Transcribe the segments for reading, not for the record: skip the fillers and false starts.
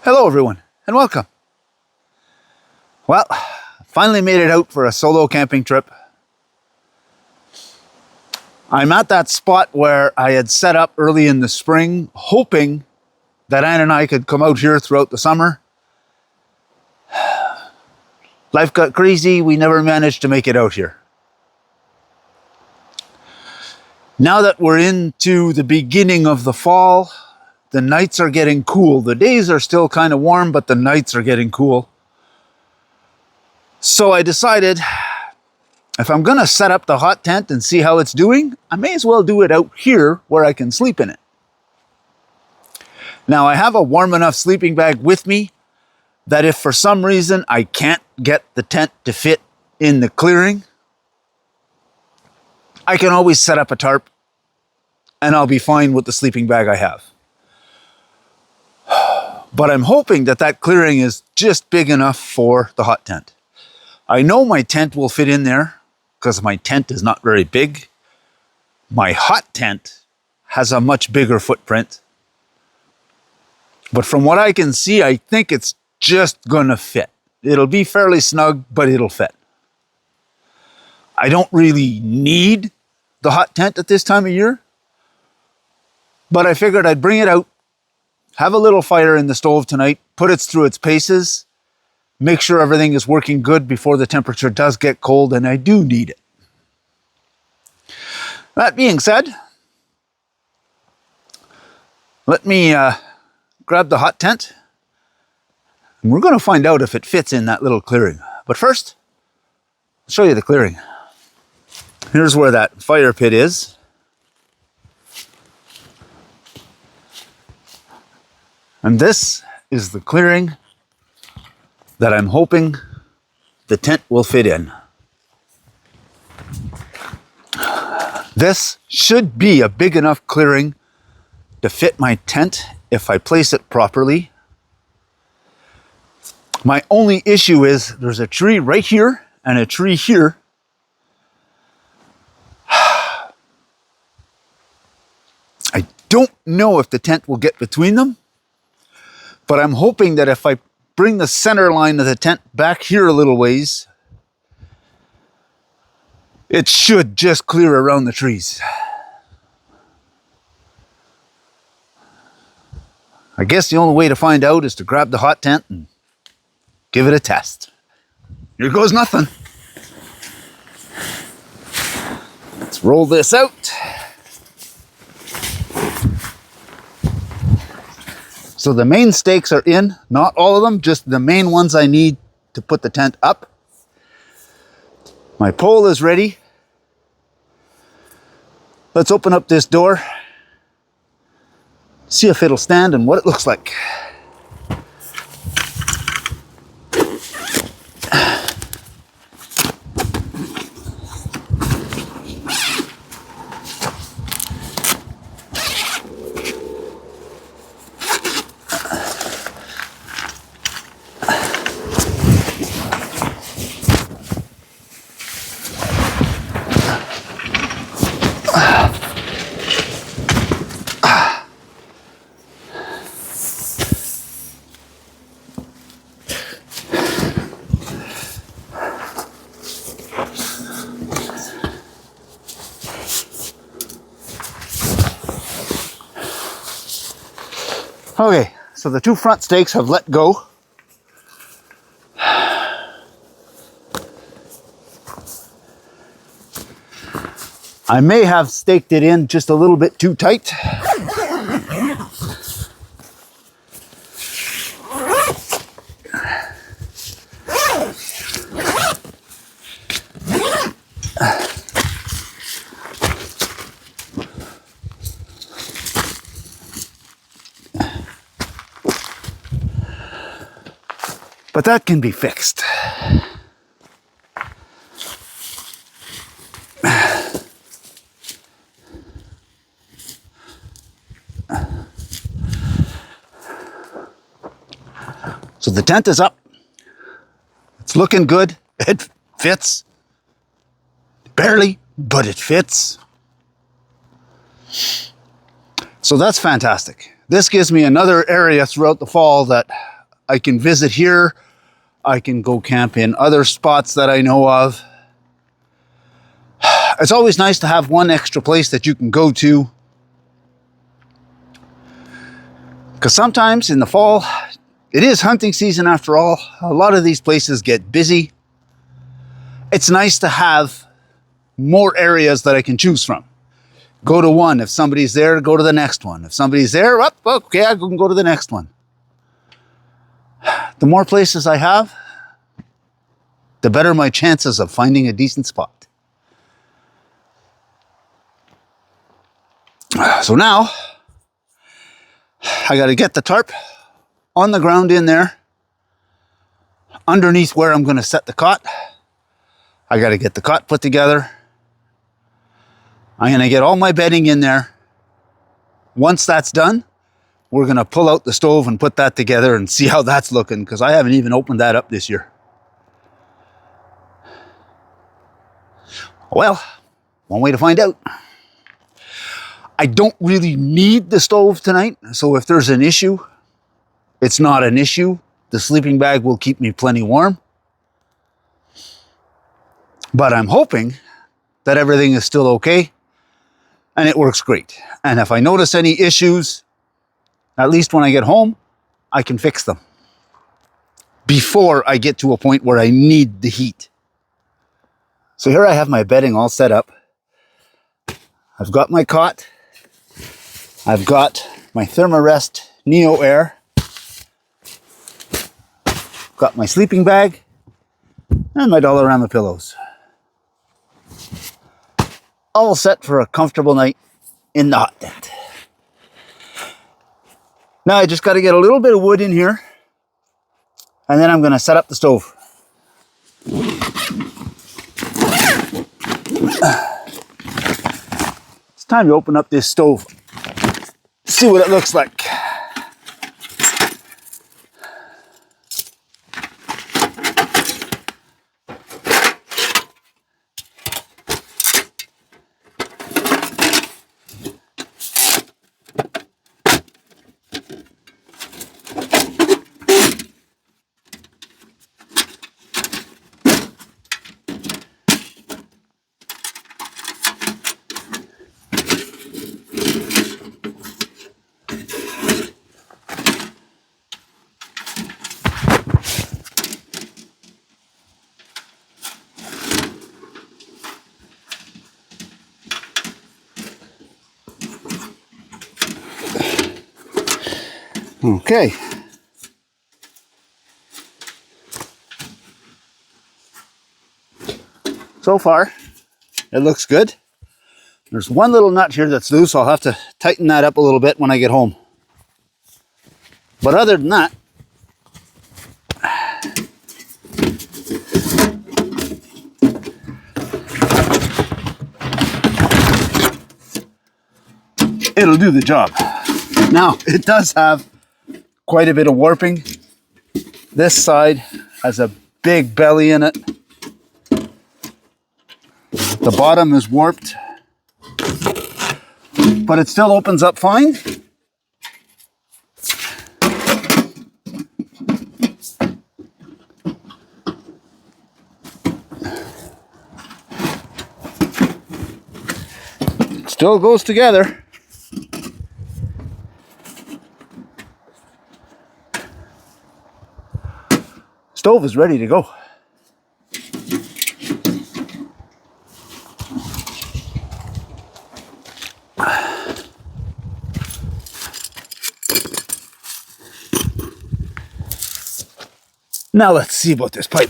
Hello everyone and welcome. Well, finally made it out for a solo camping trip. I'm at that spot where I had set up early in the spring, hoping that Anne and I could come out here throughout the summer. Life got crazy, we never managed to make it out here. Now that we're into the beginning of the fall, the nights are getting cool. The days are still kind of warm, but the nights are getting cool. So I decided, if I'm gonna set up the hot tent and see how it's doing, I may as well do it out here where I can sleep in it. Now I have a warm enough sleeping bag with me that if for some reason I can't get the tent to fit in the clearing, I can always set up a tarp and I'll be fine with the sleeping bag I have. But I'm hoping that that clearing is just big enough for the hot tent. I know my tent will fit in there because my tent is not very big. My hot tent has a much bigger footprint. But from what I can see, I think it's just gonna fit. It'll be fairly snug, but it'll fit. I don't really need the hot tent at this time of year, but I figured I'd bring it out, have a little fire in the stove tonight, put it through its paces, make sure everything is working good before the temperature does get cold, and I do need it. That being said, let me grab the hot tent, and we're going to find out if it fits in that little clearing. But first, I'll show you the clearing. Here's where that fire pit is. And this is the clearing that I'm hoping the tent will fit in. This should be a big enough clearing to fit my tent if I place it properly. My only issue is there's a tree right here and a tree here. I don't know if the tent will get between them, but I'm hoping that if I bring the center line of the tent back here a little ways, it should just clear around the trees. I guess the only way to find out is to grab the hot tent and give it a test. Here goes nothing. Let's roll this out. So the main stakes are in, not all of them, just the main ones I need to put the tent up. My pole is ready. Let's open up this door, see if it'll stand and what it looks like. Okay, so the two front stakes have let go. I may have staked it in just a little bit too tight. But that can be fixed. So the tent is up. It's looking good. It fits. Barely, but it fits. So that's fantastic. This gives me another area throughout the fall that I can visit here. I can go camp in other spots that I know of. It's always nice to have one extra place that you can go to. Because sometimes in the fall, it is hunting season after all. A lot of these places get busy. It's nice to have more areas that I can choose from. Go to one. If somebody's there, go to the next one. If somebody's there, okay, I can go to the next one. The more places I have, the better my chances of finding a decent spot. So now, I got to get the tarp on the ground in there, underneath where I'm going to set the cot. I got to get the cot put together. I'm going to get all my bedding in there. Once that's done, we're going to pull out the stove and put that together and see how that's looking, because I haven't even opened that up this year. Well, one way to find out. I don't really need the stove tonight, so if there's an issue, it's not an issue. The sleeping bag will keep me plenty warm. But I'm hoping that everything is still okay and it works great. And if I notice any issues, at least when I get home, I can fix them before I get to a point where I need the heat. So here I have my bedding all set up. I've got my cot. I've got my Thermarest Neo Air. Got my sleeping bag and my Dollarama pillows. All set for a comfortable night in the hot tent. Now I just got to get a little bit of wood in here, and then I'm going to set up the stove. It's time to open up this stove. See what it looks like. Okay. So far, it looks good. There's one little nut here that's loose. I'll have to tighten that up a little bit when I get home. But other than that, it'll do the job. Now, it does have quite a bit of warping. This side has a big belly in it. The bottom is warped, but it still opens up fine. It still goes together. Stove is ready to go. Now let's see about this pipe.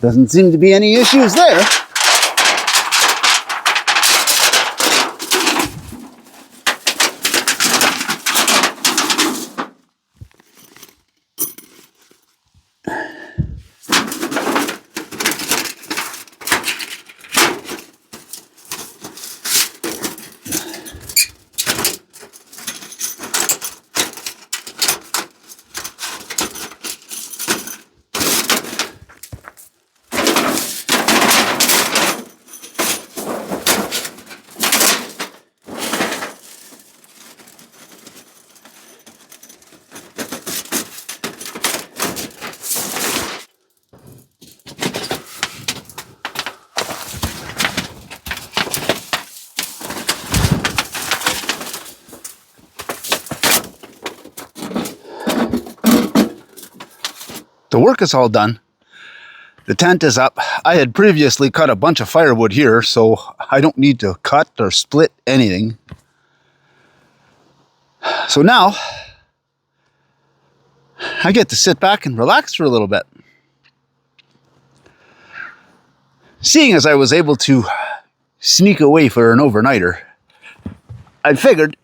Doesn't seem to be any issues there. the work is all done. The tent is up. I had previously cut a bunch of firewood here, so I don't need to cut or split anything. So now, I get to sit back and relax for a little bit. Seeing as I was able to sneak away for an overnighter, I figured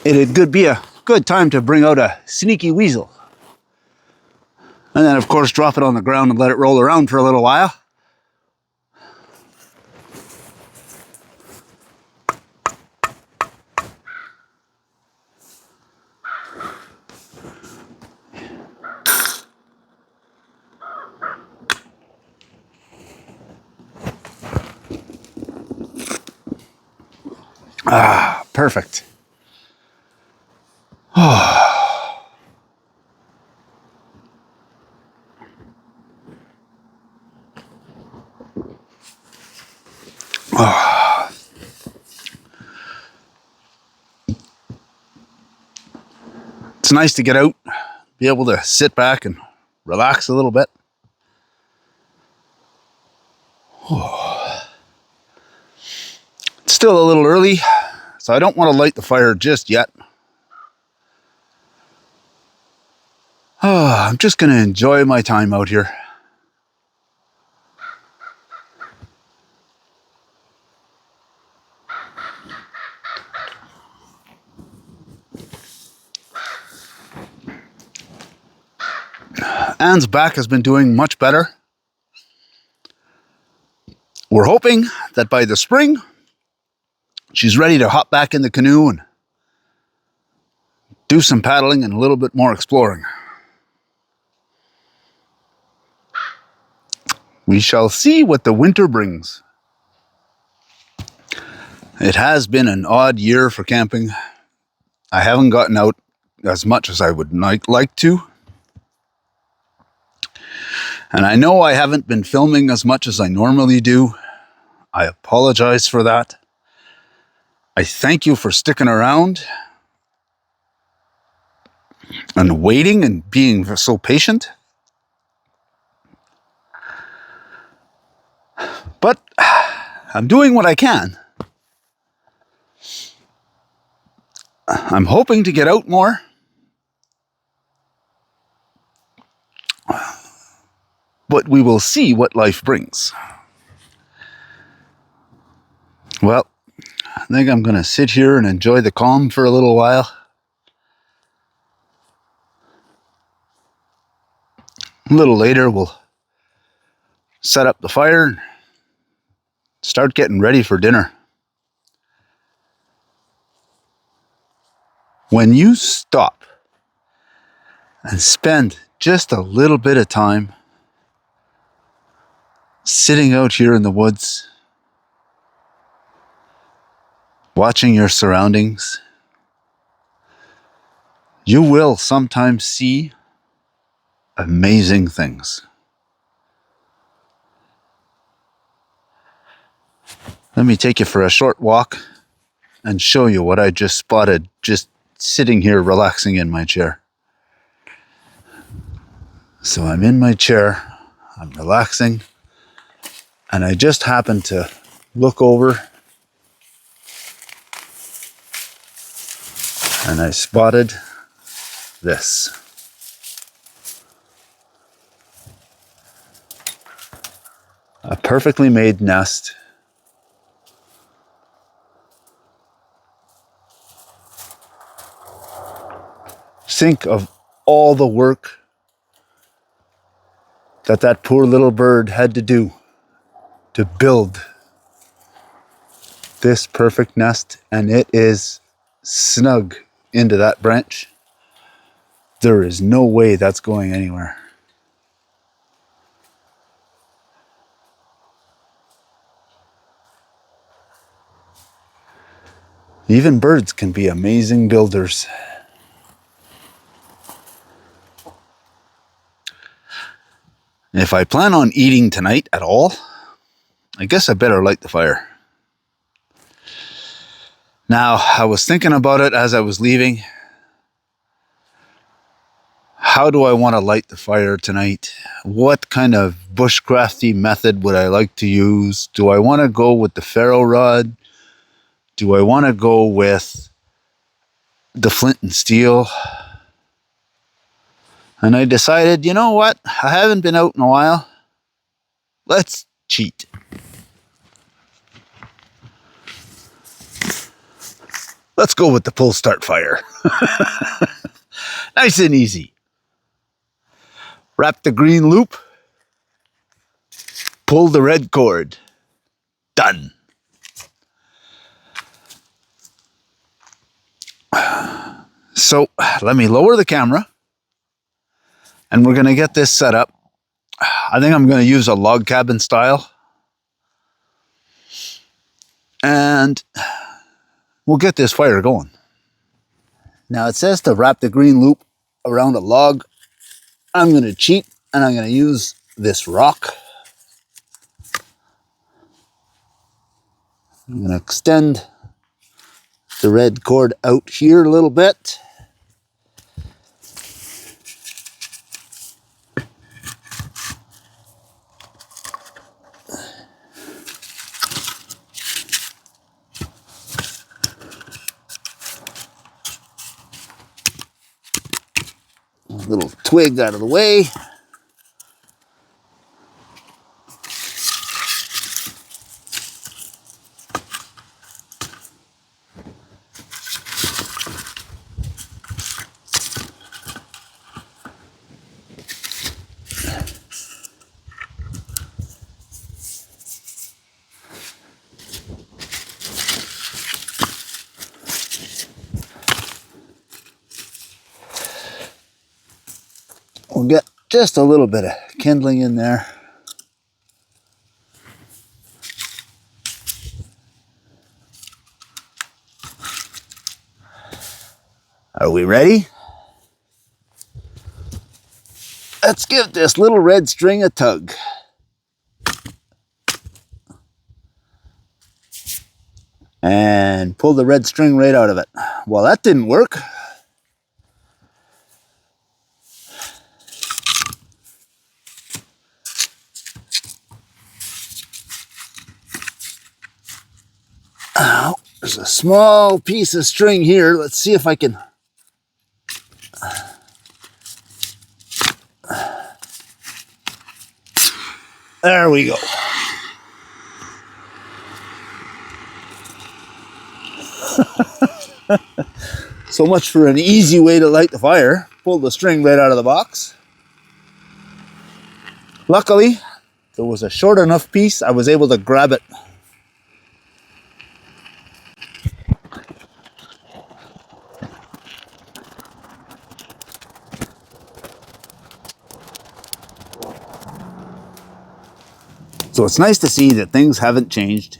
it'd be a good time to bring out a sneaky weasel. And then, of course, drop it on the ground and let it roll around for a little while. Ah, perfect. Oh. Oh. It's nice to get out, be able to sit back and relax a little bit. Oh. It's still a little early, so I don't want to light the fire just yet. Oh, I'm just going to enjoy my time out here. Anne's back has been doing much better. We're hoping that by the spring, she's ready to hop back in the canoe and do some paddling and a little bit more exploring. We shall see what the winter brings. It has been an odd year for camping. I haven't gotten out as much as I would like to. And I know I haven't been filming as much as I normally do. I apologize for that. I thank you for sticking around and waiting and being so patient. But I'm doing what I can. I'm hoping to get out more. But we will see what life brings. Well, I think I'm going to sit here and enjoy the calm for a little while. A little later, we'll set up the fire and start getting ready for dinner. When you stop and spend just a little bit of time sitting out here in the woods, watching your surroundings, you will sometimes see amazing things. Let me take you for a short walk and show you what I just spotted just sitting here relaxing in my chair. So I'm in my chair, I'm relaxing, and I just happened to look over and I spotted this. A perfectly made nest. Think of all the work that poor little bird had to do to build this perfect nest, and it is snug into that branch. There is no way that's going anywhere. Even birds can be amazing builders. If I plan on eating tonight at all, I guess I better light the fire. Now, I was thinking about it as I was leaving. How do I want to light the fire tonight? What kind of bushcrafty method would I like to use? Do I want to go with the ferro rod? Do I want to go with the flint and steel? And I decided, you know what? I haven't been out in a while. Let's cheat. Let's go with the pull start fire. Nice and easy. Wrap the green loop. Pull the red cord. Done. So let me lower the camera. And we're going to get this set up. I think I'm going to use a log cabin style. And we'll get this fire going. Now it says to wrap the green loop around a log. I'm going to cheat and I'm going to use this rock. I'm going to extend the red cord out here a little bit. A little twig out of the way. We'll get just a little bit of kindling in there. Are we ready? Let's give this little red string a tug. And pull the red string right out of it. Well, that didn't work. Oh, there's a small piece of string here. Let's see if I can... There we go. So much for an easy way to light the fire. Pull the string right out of the box. Luckily, there was a short enough piece I was able to grab it. So it's nice to see that things haven't changed.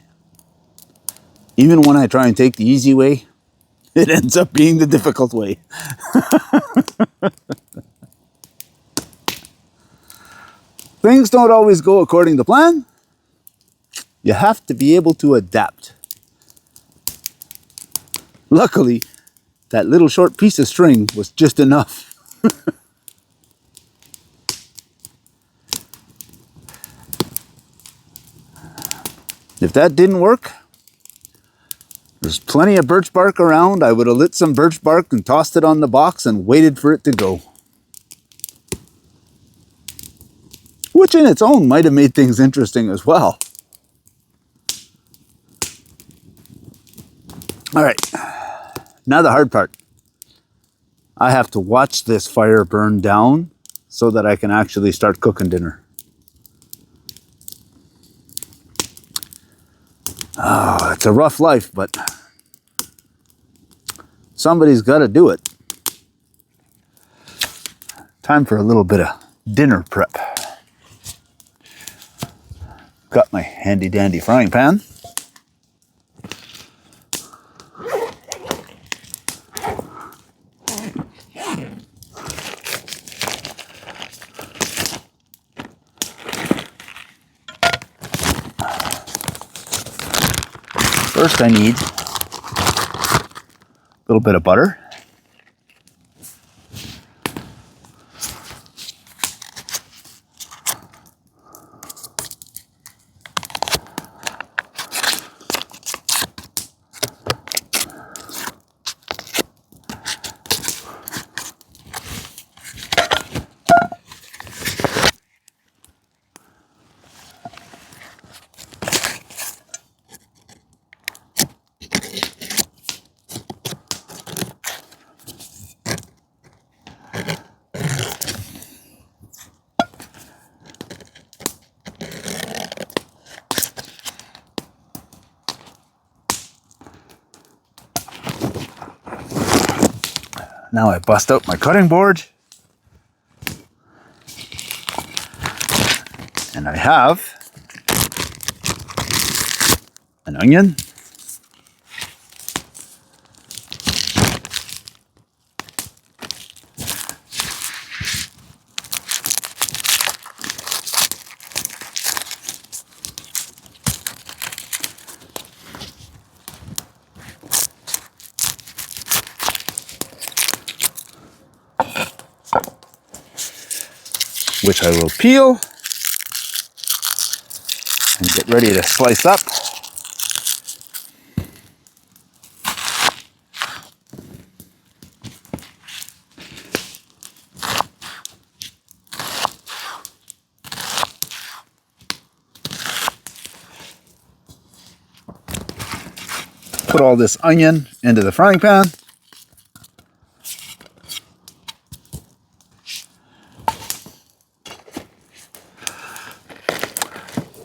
Even when I try and take the easy way, it ends up being the difficult way. Things don't always go according to plan. You have to be able to adapt. Luckily, that little short piece of string was just enough. If that didn't work, there's plenty of birch bark around. I would have lit some birch bark and tossed it on the box and waited for it to go. Which in its own might have made things interesting as well. All right, now the hard part. I have to watch this fire burn down so that I can actually start cooking dinner. Oh, it's a rough life, but somebody's got to do it. Time for a little bit of dinner prep. Got my handy dandy frying pan. First I need little bit of butter. Now I bust out my cutting board. And I have an onion. Which I will peel and get ready to slice up. Put all this onion into the frying pan.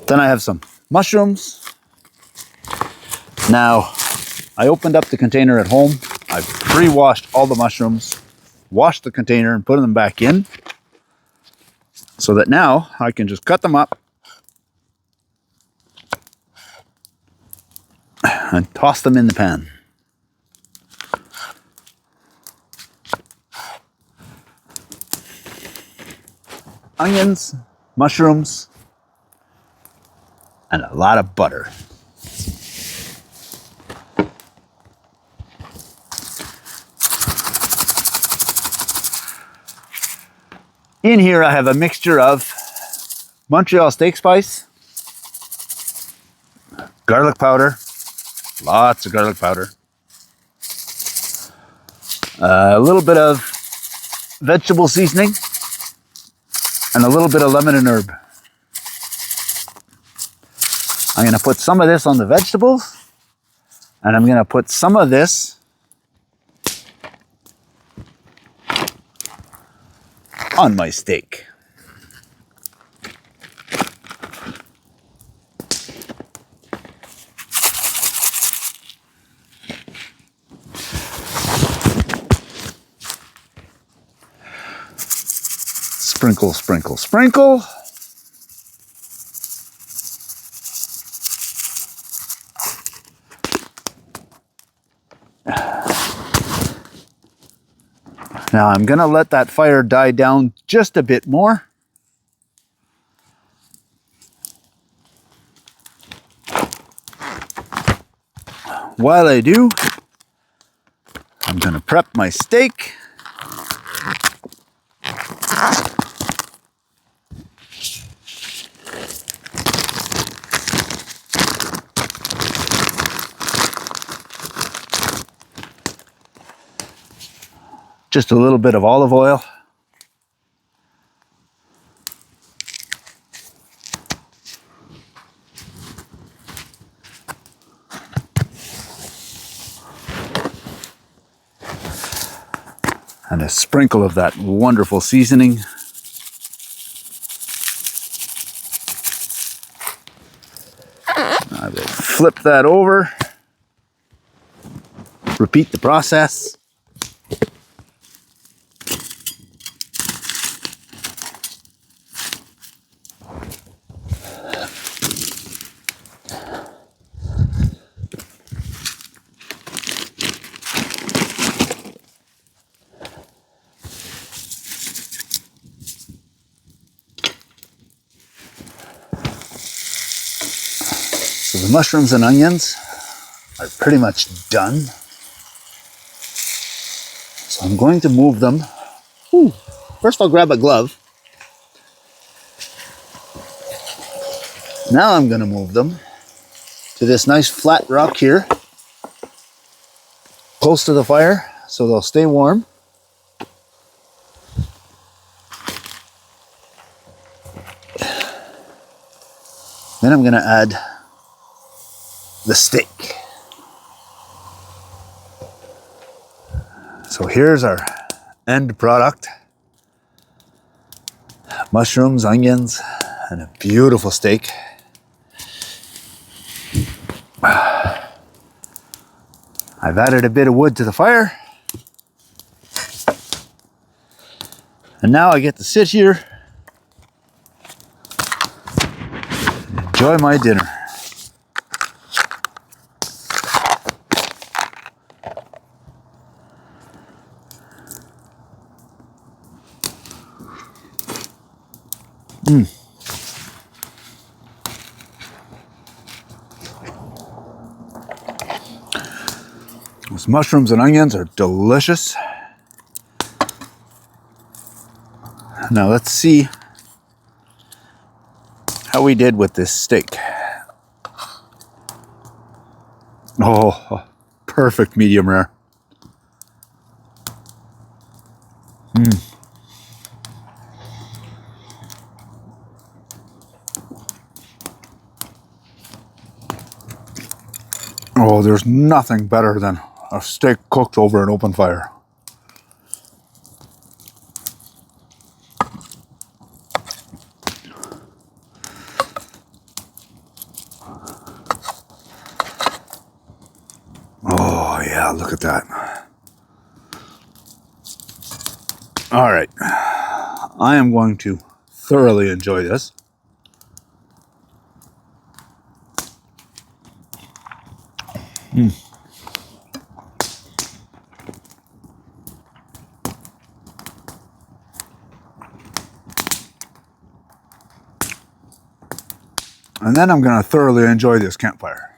Then I have some mushrooms. Now, I opened up the container at home. I pre-washed all the mushrooms, washed the container and put them back in so that now I can just cut them up and toss them in the pan. Onions, mushrooms, and a lot of butter. In here I have a mixture of Montreal steak spice, garlic powder, lots of garlic powder, a little bit of vegetable seasoning, and a little bit of lemon and herb. I'm going to put some of this on the vegetables, and I'm going to put some of this on my steak. Sprinkle, sprinkle, sprinkle. Now I'm going to let that fire die down just a bit more. While I do, I'm going to prep my steak. Just a little bit of olive oil. And a sprinkle of that wonderful seasoning. I will flip that over. Repeat the process. So the mushrooms and onions are pretty much done. I'm going to move them. Ooh. First I'll grab a glove. Now I'm going to move them to this nice flat rock here, close to the fire, so they'll stay warm. Then I'm going to add the steak. So here's our end product. Mushrooms, onions, and a beautiful steak. I've added a bit of wood to the fire. And now I get to sit here and enjoy my dinner. Those mushrooms and onions are delicious. Now let's see how we did with this steak. Oh, perfect medium rare. Oh, there's nothing better than a steak cooked over an open fire. Oh yeah, look at that. All right, I am going to thoroughly enjoy this. And then I'm going to thoroughly enjoy this campfire.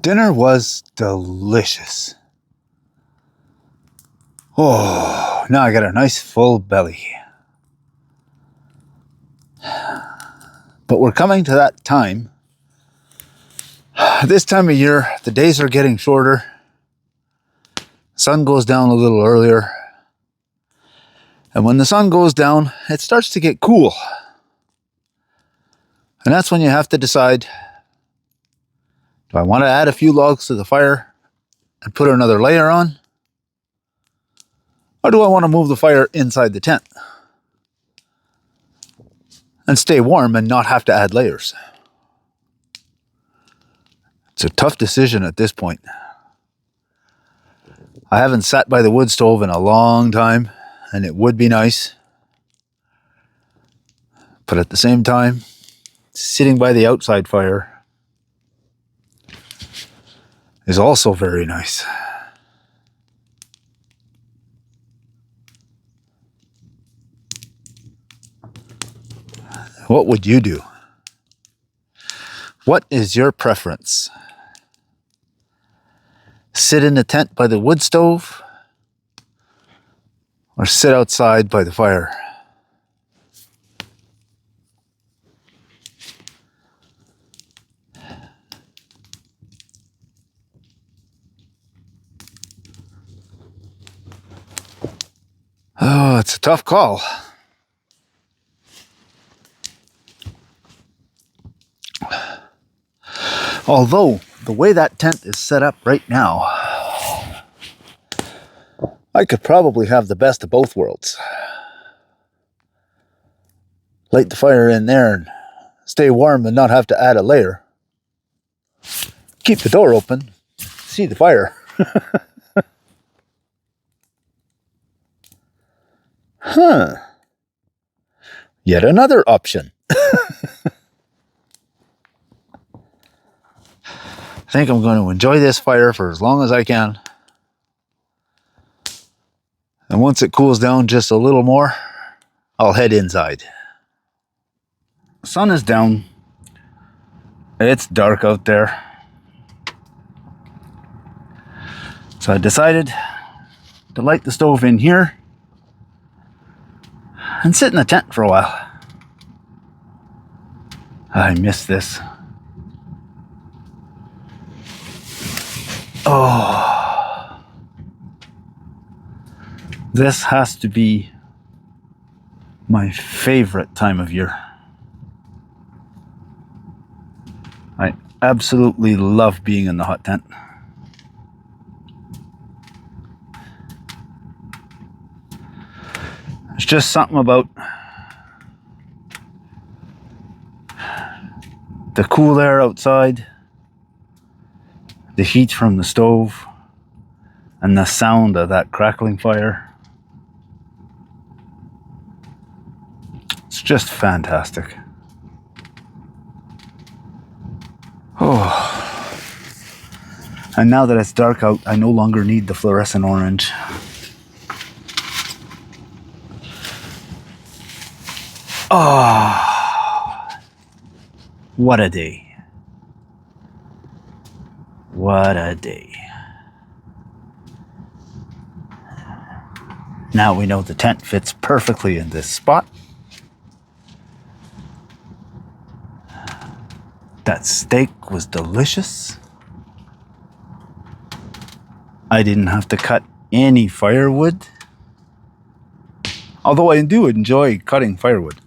Dinner was delicious. Oh, now I got a nice full belly. But we're coming to that time. This time of year, the days are getting shorter. Sun goes down a little earlier. And when the sun goes down, it starts to get cool. And that's when you have to decide, do I want to add a few logs to the fire and put another layer on? Or do I want to move the fire inside the tent and stay warm and not have to add layers? It's a tough decision at this point. I haven't sat by the wood stove in a long time, and it would be nice. But at the same time, sitting by the outside fire is also very nice. What would you do? What is your preference? Sit in the tent by the wood stove or sit outside by the fire? Oh, it's a tough call. Although, the way that tent is set up right now, I could probably have the best of both worlds. Light the fire in there and stay warm and not have to add a layer. Keep the door open, see the fire. Huh. Yet another option. I think I'm going to enjoy this fire for as long as I can. And once it cools down just a little more, I'll head inside. The sun is down. It's dark out there. So I decided to light the stove in here and sit in the tent for a while. I miss this. Oh, this has to be my favorite time of year. I absolutely love being in the hot tent. There's just something about the cool air outside, the heat from the stove, and the sound of that crackling fire. It's just fantastic. Oh. And now that it's dark out, I no longer need the fluorescent orange. Oh, what a day. What a day. Now we know the tent fits perfectly in this spot. That steak was delicious. I didn't have to cut any firewood. Although I do enjoy cutting firewood.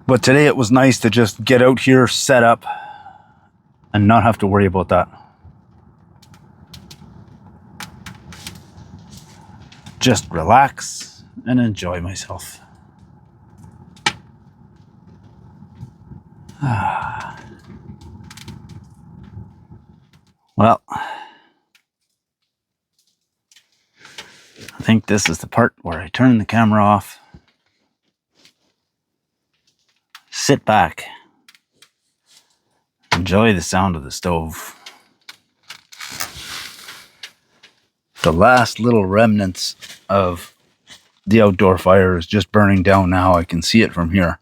But today it was nice to just get out here, set up, and not have to worry about that. Just relax and enjoy myself. Well, I think this is the part where I turn the camera off, sit back, enjoy the sound of the stove. The last little remnants of the outdoor fire is just burning down now. I can see it from here.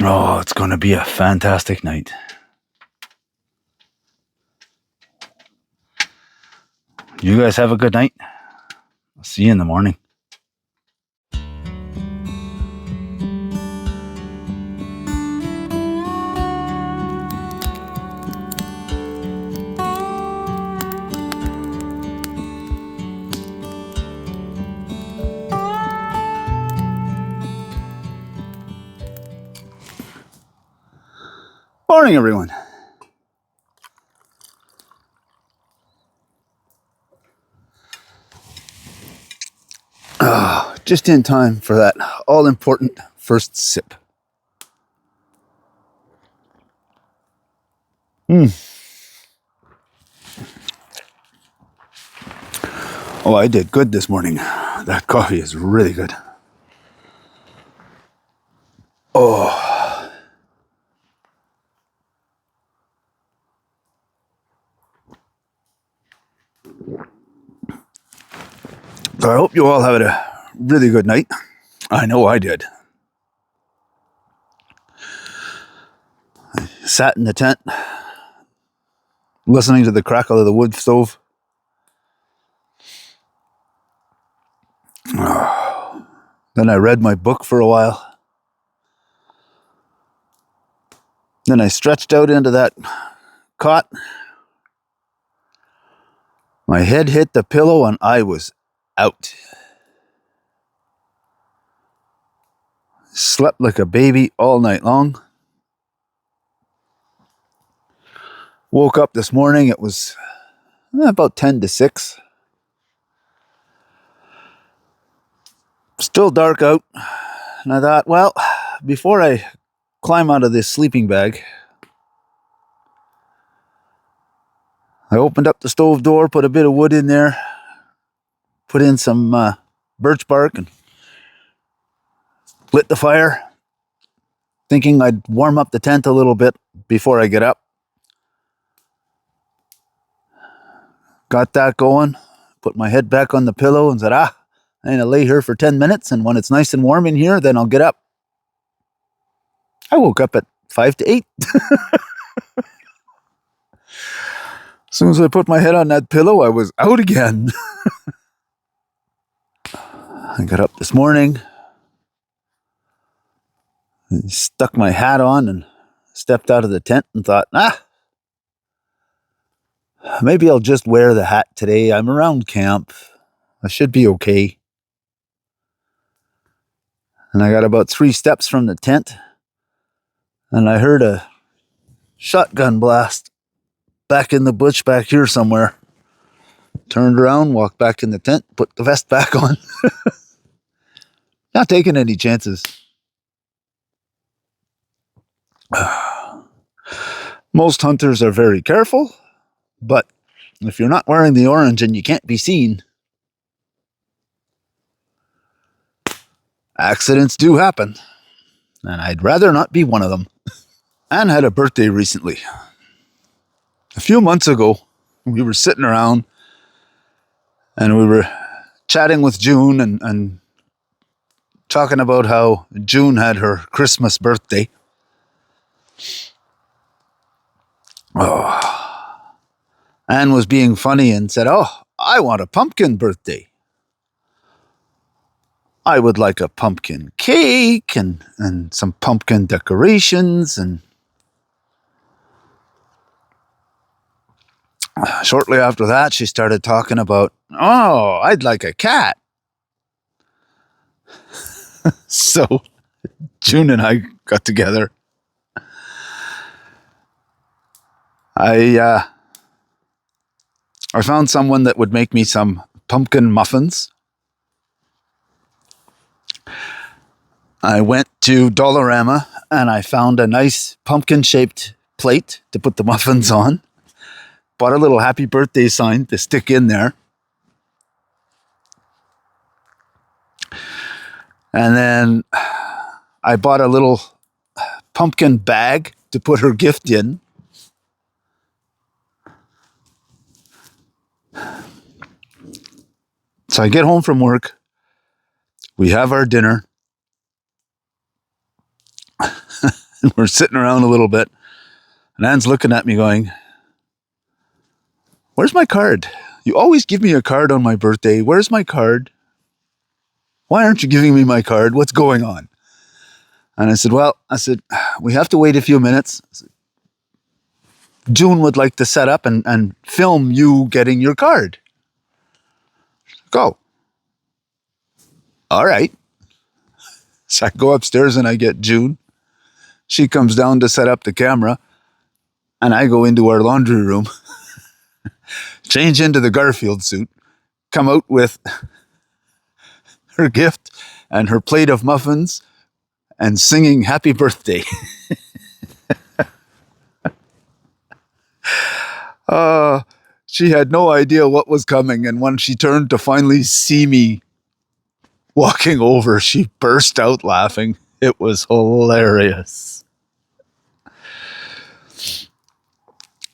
Oh, it's going to be a fantastic night. You guys have a good night. I'll see you in the morning. Morning, everyone. Just in time for that all-important first sip. Oh, I did good this morning. That coffee is really good. Oh. So I hope you all had a really good night. I know I did. I sat in the tent, listening to the crackle of the wood stove. Then I read my book for a while. Then I stretched out into that cot. My head hit the pillow and I was out. Slept like a baby all night long. Woke up this morning, it was about 10 to 6. Still dark out. And I thought, well, before I climb out of this sleeping bag, I opened up the stove door, put a bit of wood in there, put in some birch bark and lit the fire, thinking I'd warm up the tent a little bit before I get up. Got that going, put my head back on the pillow and said, and I'll lay here for 10 minutes, and when it's nice and warm in here, then I'll get up. I woke up at 5 to 8. As soon as I put my head on that pillow, I was out again. I got up this morning, stuck my hat on, and stepped out of the tent and thought, maybe I'll just wear the hat today. I'm around camp. I should be okay. And I got about 3 steps from the tent, and I heard a shotgun blast back in the bush back here somewhere. Turned around, walked back in the tent, put the vest back on. Not taking any chances. Most hunters are very careful, but if you're not wearing the orange and you can't be seen, accidents do happen, and I'd rather not be one of them. Anne had a birthday recently. A few months ago, we were sitting around and we were chatting with June and talking about how June had her Christmas birthday. Anne was being funny and said, I want a pumpkin birthday. I would like a pumpkin cake and some pumpkin decorations. And shortly after that, she started talking about, I'd like a cat. So June and I got together. I found someone that would make me some pumpkin muffins. I went to Dollarama and I found a nice pumpkin-shaped plate to put the muffins on. Bought a little happy birthday sign to stick in there. And then I bought a little pumpkin bag to put her gift in. So I get home from work. We have our dinner. And we're sitting around a little bit. And Anne's looking at me going, where's my card? You always give me a card on my birthday. Where's my card? Why aren't you giving me my card? What's going on? And I said, we have to wait a few minutes. June would like to set up and film you getting your card. Go. All right. So I go upstairs and I get June. She comes down to set up the camera. And I go into our laundry room, change into the Garfield suit, come out with her gift and her plate of muffins and singing happy birthday. She had no idea what was coming. And when she turned to finally see me walking over, she burst out laughing. It was hilarious.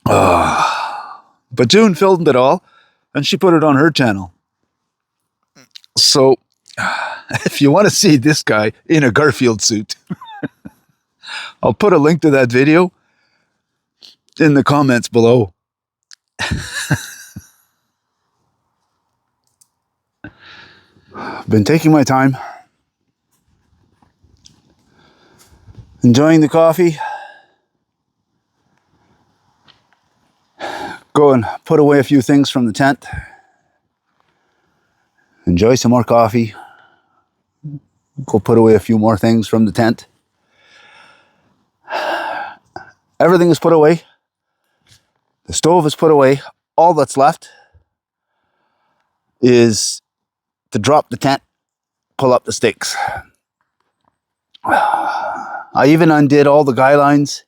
But June filmed it all and she put it on her channel. So if you want to see this guy in a Garfield suit, I'll put a link to that video in the comments below. I've been taking my time, enjoying the coffee. Go and put away a few things from the tent. Enjoy some more coffee. Go put away a few more things from the tent. Everything is put away. The stove is put away. All that's left is to drop the tent, pull up the stakes. I even undid all the guy lines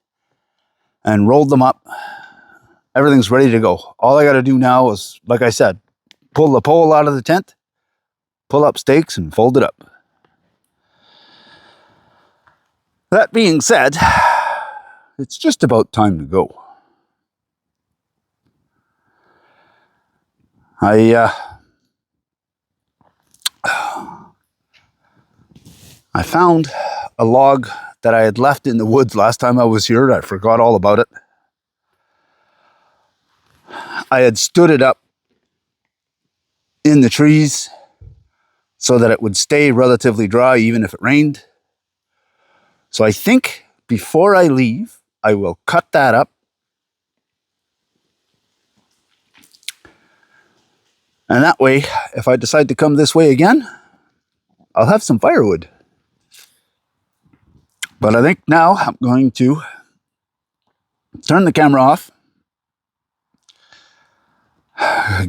and rolled them up. Everything's ready to go. All I got to do now is, like I said, pull the pole out of the tent, pull up stakes, and fold it up. That being said, it's just about time to go. I found a log that I had left in the woods last time I was here. I forgot all about it. I had stood it up in the trees so that it would stay relatively dry even if it rained. So I think before I leave, I will cut that up. And that way, if I decide to come this way again, I'll have some firewood. But I think now I'm going to turn the camera off,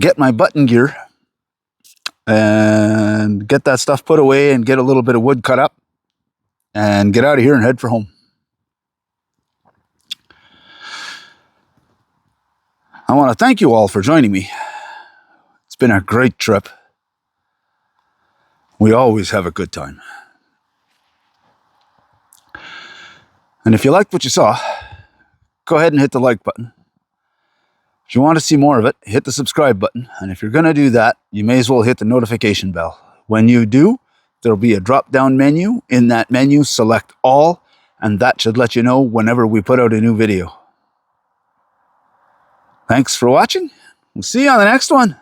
get my button gear, and get that stuff put away and get a little bit of wood cut up and get out of here and head for home. I want to thank you all for joining me. It's been a great trip. We always have a good time. And if you liked what you saw, go ahead and hit the like button. If you want to see more of it, hit the subscribe button. And if you're going to do that, you may as well hit the notification bell. When you do, there'll be a drop-down menu. In that menu, select all, and that should let you know whenever we put out a new video. Thanks for watching. We'll see you on the next one.